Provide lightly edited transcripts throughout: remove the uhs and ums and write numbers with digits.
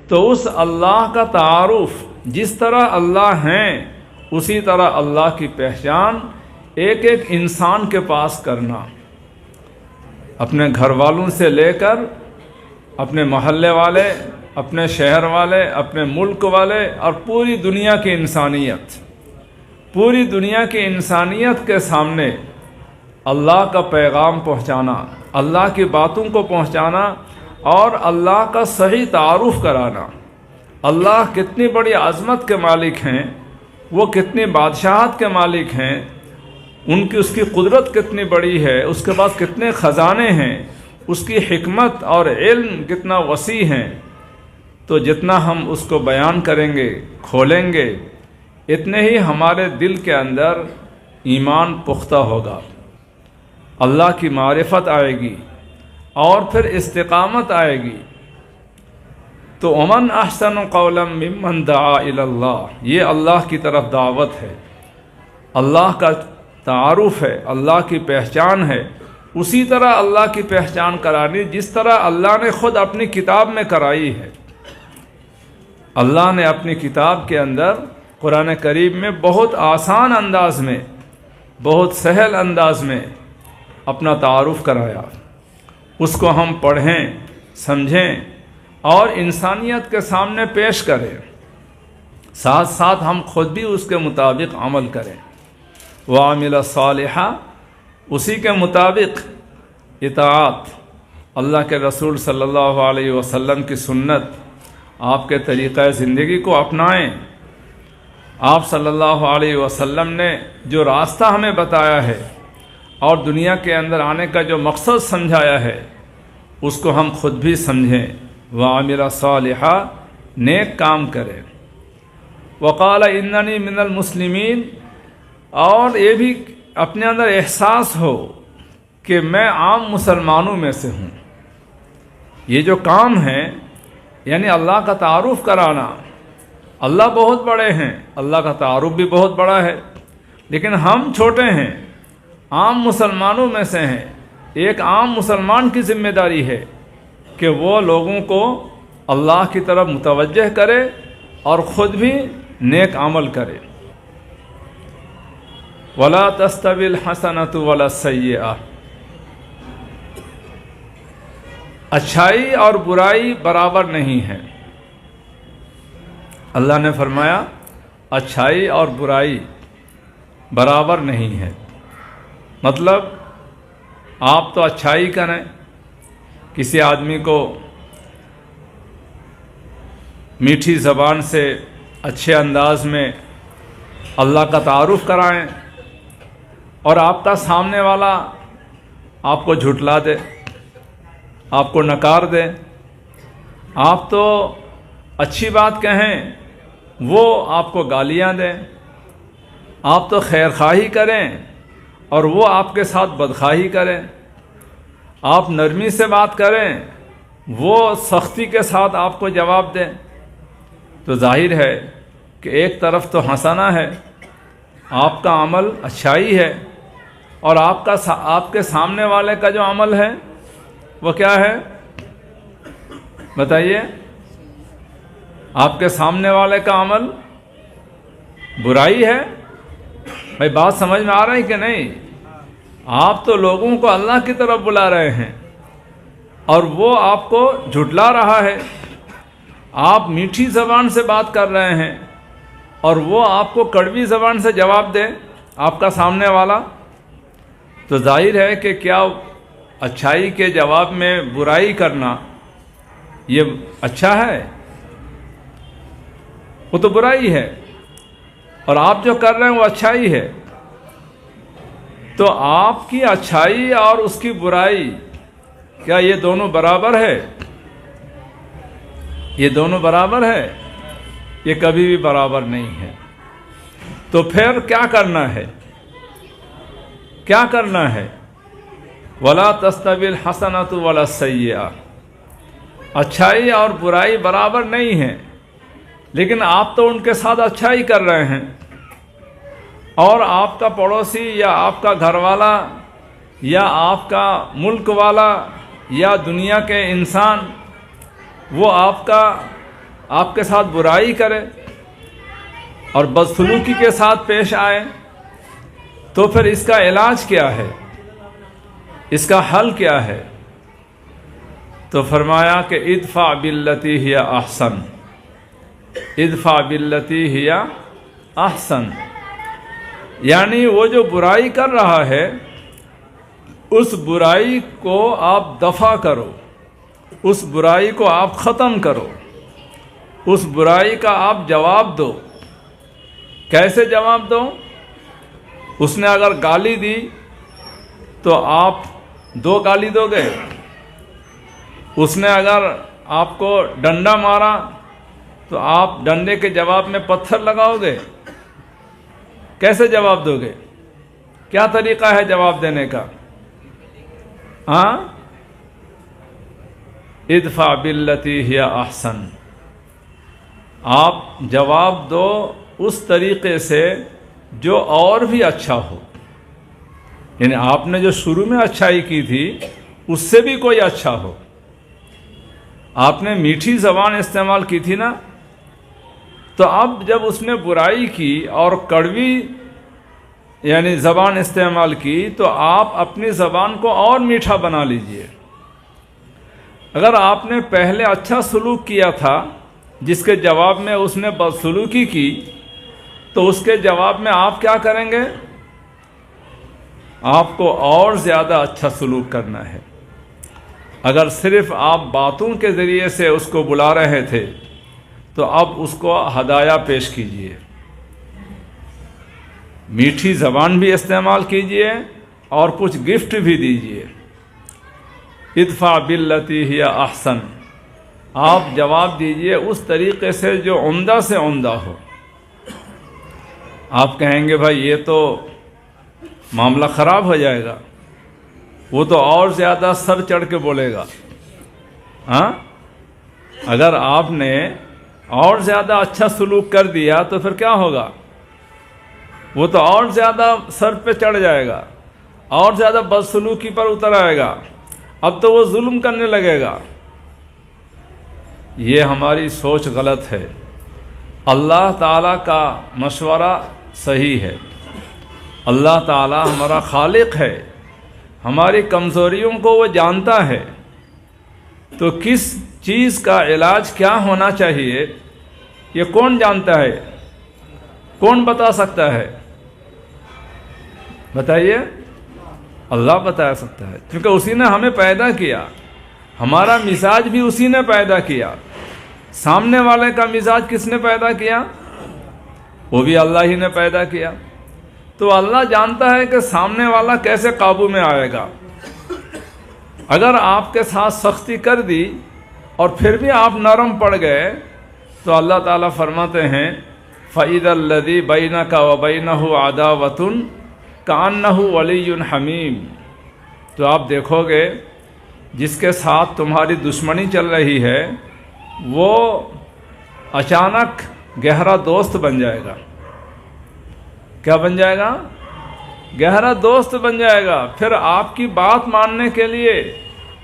تو اس اللہ کا تعارف جس طرح اللہ ہیں اسی طرح اللہ کی پہچان ایک ایک انسان کے پاس کرنا، اپنے گھر والوں سے لے کر اپنے محلے والے، اپنے شہر والے، اپنے ملک والے اور پوری دنیا کی انسانیت، پوری دنیا کی انسانیت کے سامنے اللہ کا پیغام پہنچانا، اللہ کی باتوں کو پہنچانا اور اللہ کا صحیح تعارف کرانا۔ اللہ کتنی بڑی عظمت کے مالک ہیں، وہ کتنی بادشاہت کے مالک ہیں، اس کی قدرت کتنی بڑی ہے، اس کے پاس کتنے خزانے ہیں، اس کی حکمت اور علم کتنا وسیع ہیں۔ تو جتنا ہم اس کو بیان کریں گے، کھولیں گے، اتنے ہی ہمارے دل کے اندر ایمان پختہ ہوگا، اللہ کی معرفت آئے گی اور پھر استقامت آئے گی۔ تو ومن احسن قولا ممن دعا الی اللہ، یہ اللہ کی طرف دعوت ہے، اللہ کا تعارف ہے، اللہ کی پہچان ہے۔ اسی طرح اللہ کی پہچان کرانی جس طرح اللہ نے خود اپنی کتاب میں کرائی ہے۔ اللہ نے اپنی کتاب کے اندر قرآن کریم میں بہت آسان انداز میں، بہت سہل انداز میں اپنا تعارف کرایا۔ اس کو ہم پڑھیں، سمجھیں اور انسانیت کے سامنے پیش کریں، ساتھ ساتھ ہم خود بھی اس کے مطابق عمل کریں۔ وعمل صالحا، اسی کے مطابق اطاعت، اللہ کے رسول صلی اللہ علیہ وسلم کی سنت، آپ کے طریقہ زندگی کو اپنائیں۔ آپ صلی اللہ علیہ وسلم نے جو راستہ ہمیں بتایا ہے اور دنیا کے اندر آنے کا جو مقصد سمجھایا ہے اس کو ہم خود بھی سمجھیں۔ وعمل صالحا، نیک کام کریں۔ وقال اننی من المسلمین، اور یہ بھی اپنے اندر احساس ہو کہ میں عام مسلمانوں میں سے ہوں۔ یہ جو کام ہے یعنی اللہ کا تعارف کرانا، اللہ بہت بڑے ہیں، اللہ کا تعارف بھی بہت بڑا ہے، لیکن ہم چھوٹے ہیں، عام مسلمانوں میں سے ہیں۔ ایک عام مسلمان کی ذمہ داری ہے کہ وہ لوگوں کو اللہ کی طرف متوجہ کرے اور خود بھی نیک عمل کرے۔ وَلَا تَسْتَوِي الْحَسَنَةُ وَلَا السَّيِّئَةُ، اچھائی اور برائی برابر نہیں ہے۔ اللہ نے فرمایا اچھائی اور برائی برابر نہیں ہے، مطلب آپ تو اچھائی کریں، کسی آدمی کو میٹھی زبان سے اچھے انداز میں اللہ کا تعارف کرائیں اور آپ کا سامنے والا آپ کو جھٹلا دے، آپ کو نکار دے۔ آپ تو اچھی بات کہیں، وہ آپ کو گالیاں دیں۔ آپ تو خیر خواہی کریں اور وہ آپ کے ساتھ بدخواہی کریں۔ آپ نرمی سے بات کریں، وہ سختی کے ساتھ آپ کو جواب دیں۔ تو ظاہر ہے کہ ایک طرف تو حسنہ ہے، آپ کا عمل اچھائی ہے، اور آپ کے سامنے والے کا جو عمل ہے وہ کیا ہے بتائیے؟ آپ کے سامنے والے کا عمل برائی ہے۔ بھائی بات سمجھ میں آ رہی کہ نہیں؟ آپ تو لوگوں کو اللہ کی طرف بلا رہے ہیں اور وہ آپ کو جھٹلا رہا ہے۔ آپ میٹھی زبان سے بات کر رہے ہیں اور وہ آپ کو کڑوی زبان سے جواب دے، آپ کا سامنے والا۔ تو ظاہر ہے کہ کیا اچھائی کے جواب میں برائی کرنا یہ اچھا ہے؟ وہ تو برائی ہے، اور آپ جو کر رہے ہیں وہ اچھائی ہے۔ تو آپ کی اچھائی اور اس کی برائی، کیا یہ دونوں برابر ہے؟ یہ دونوں برابر ہے؟ یہ کبھی بھی برابر نہیں ہے۔ تو پھر کیا کرنا ہے؟ کیا کرنا ہے؟ وَلَا تَسْتَوِي الْحَسَنَةُ وَلَا السَّيِّئَةُ، اچھائی اور برائی برابر نہیں ہے، لیکن آپ تو ان کے ساتھ اچھائی کر رہے ہیں، اور آپ کا پڑوسی یا آپ کا گھر والا یا آپ کا ملک والا یا دنیا کے انسان وہ آپ کا آپ کے ساتھ برائی کرے اور بدسلوکی کے ساتھ پیش آئے، تو پھر اس کا علاج کیا ہے، اس کا حل کیا ہے؟ تو فرمایا کہ ادفع باللتی ہی احسن، ادفع باللتی ہی احسن، یعنی وہ جو برائی کر رہا ہے اس برائی کو آپ دفع کرو، اس برائی کو آپ ختم کرو، اس برائی کا آپ جواب دو۔ کیسے جواب دو؟ اس نے اگر گالی دی تو آپ 2 گالی دو گے، اس نے اگر آپ کو ڈنڈا مارا تو آپ ڈنڈے کے جواب میں پتھر لگاؤ گے؟ کیسے جواب دو گے؟ کیا طریقہ ہے جواب دینے کا؟ ہاں، ادفع باللتی ہی احسن، آپ جواب دو اس طریقے سے جو اور بھی اچھا ہو، یعنی آپ نے جو شروع میں اچھائی کی تھی اس سے بھی کوئی اچھا ہو۔ آپ نے میٹھی زبان استعمال کی تھی نا، تو اب جب اس نے برائی کی اور کڑوی یعنی زبان استعمال کی تو آپ اپنی زبان کو اور میٹھا بنا لیجئے۔ اگر آپ نے پہلے اچھا سلوک کیا تھا جس کے جواب میں اس نے بدسلوکی کی، تو اس کے جواب میں آپ کیا کریں گے؟ آپ کو اور زیادہ اچھا سلوک کرنا ہے۔ اگر صرف آپ باتوں کے ذریعے سے اس کو بلا رہے تھے تو اب اس کو ہدایہ پیش کیجئے، میٹھی زبان بھی استعمال کیجئے اور کچھ گفٹ بھی دیجئے۔ ادفع باللتی ہی احسن، آپ جواب دیجئے اس طریقے سے جو عمدہ سے عمدہ ہو۔ آپ کہیں گے بھائی یہ تو معاملہ خراب ہو جائے گا، وہ تو اور زیادہ سر چڑھ کے بولے گا۔ ہاں، اگر آپ نے اور زیادہ اچھا سلوک کر دیا تو پھر کیا ہوگا؟ وہ تو اور زیادہ سر پہ چڑھ جائے گا، اور زیادہ بدسلوکی پر اتر آئے گا، اب تو وہ ظلم کرنے لگے گا۔ یہ ہماری سوچ غلط ہے۔ اللہ تعالیٰ کا مشورہ صحیح ہے، اللہ تعالیٰ ہمارا خالق ہے، ہماری کمزوریوں کو وہ جانتا ہے، تو کس چیز کا علاج کیا ہونا چاہیے یہ کون جانتا ہے؟ کون بتا سکتا ہے؟ بتائیے۔ اللہ بتا سکتا ہے، کیونکہ اسی نے ہمیں پیدا کیا، ہمارا مزاج بھی اسی نے پیدا کیا۔ سامنے والے کا مزاج کس نے پیدا کیا؟ وہ بھی اللہ ہی نے پیدا کیا۔ تو اللہ جانتا ہے کہ سامنے والا کیسے قابو میں آئے گا۔ اگر آپ کے ساتھ سختی کر دی اور پھر بھی آپ نرم پڑ گئے تو اللہ تعالیٰ فرماتے ہیں فَإِذَا الَّذِي بَيْنَكَ وَبَيْنَهُ عَدَاوَةٌ كَأَنَّهُ وَلِيٌّ حَمِيمٌ، تو آپ دیکھو گے جس کے ساتھ تمہاری دشمنی چل رہی ہے وہ اچانک گہرا دوست بن جائے گا۔ کیا بن جائے گا؟ گہرا دوست بن جائے گا۔ پھر آپ کی بات ماننے کے لیے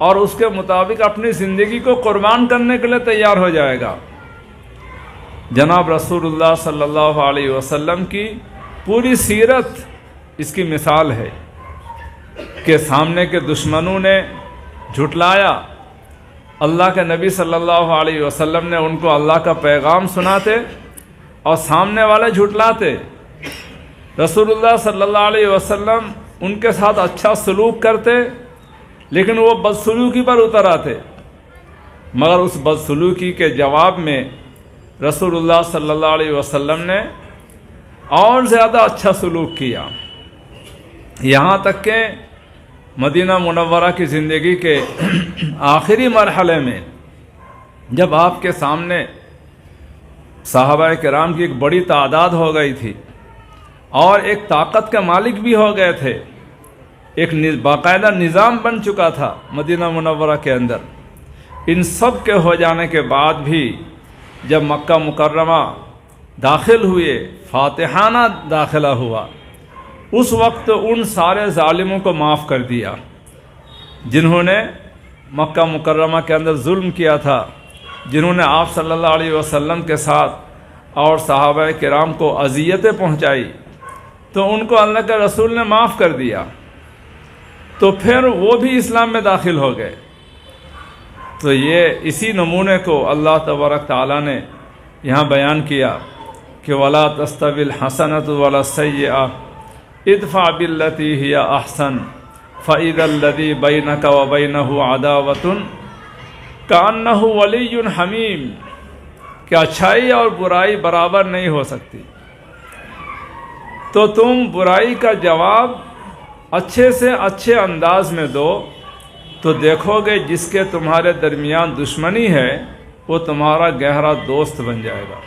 اور اس کے مطابق اپنی زندگی کو قربان کرنے کے لیے تیار ہو جائے گا۔ جناب رسول اللہ صلی اللہ علیہ وسلم کی پوری سیرت اس کی مثال ہے کہ سامنے کے دشمنوں نے جھٹلایا، اللہ کے نبی صلی اللہ علیہ وسلم نے ان کو اللہ کا پیغام سناتے اور سامنے والے جھٹلاتے، رسول اللہ صلی اللہ علیہ وسلم ان کے ساتھ اچھا سلوک کرتے لیکن وہ بدسلوکی پر اتر آتے، مگر اس بدسلوکی کے جواب میں رسول اللہ صلی اللہ علیہ وسلم نے اور زیادہ اچھا سلوک کیا، یہاں تک کہ مدینہ منورہ کی زندگی کے آخری مرحلے میں جب آپ کے سامنے صحابہ کرام کی ایک بڑی تعداد ہو گئی تھی اور ایک طاقت کے مالک بھی ہو گئے تھے، ایک باقاعدہ نظام بن چکا تھا مدینہ منورہ کے اندر، ان سب کے ہو جانے کے بعد بھی جب مکہ مکرمہ داخل ہوئے، فاتحانہ داخلہ ہوا، اس وقت ان سارے ظالموں کو معاف کر دیا جنہوں نے مکہ مکرمہ کے اندر ظلم کیا تھا، جنہوں نے آپ صلی اللہ علیہ وسلم کے ساتھ اور صحابہ کرام کو اذیتیں پہنچائی، تو ان کو اللہ کے رسول نے معاف کر دیا، تو پھر وہ بھی اسلام میں داخل ہو گئے۔ تو یہ اسی نمونے کو اللہ تبارک تعالیٰ نے یہاں بیان کیا کہ وَلَا تَسْتَوِي الْحَسَنَةُ وَلَا السَّيِّئَةُ ادْفَعْ بِالَّتِي هِيَ أَحْسَنُ فَإِذَا الَّذِي بَيْنَكَ وَبَيْنَهُ عَدَاوَةٌ كَأَنَّهُ وَلِيٌّ حَمِيمٌ، کہ اچھائی اور برائی برابر نہیں ہو سکتی، تو تم برائی کا جواب اچھے سے اچھے انداز میں دو، تو دیکھو گے جس کے تمہارے درمیان دشمنی ہے وہ تمہارا گہرا دوست بن جائے گا۔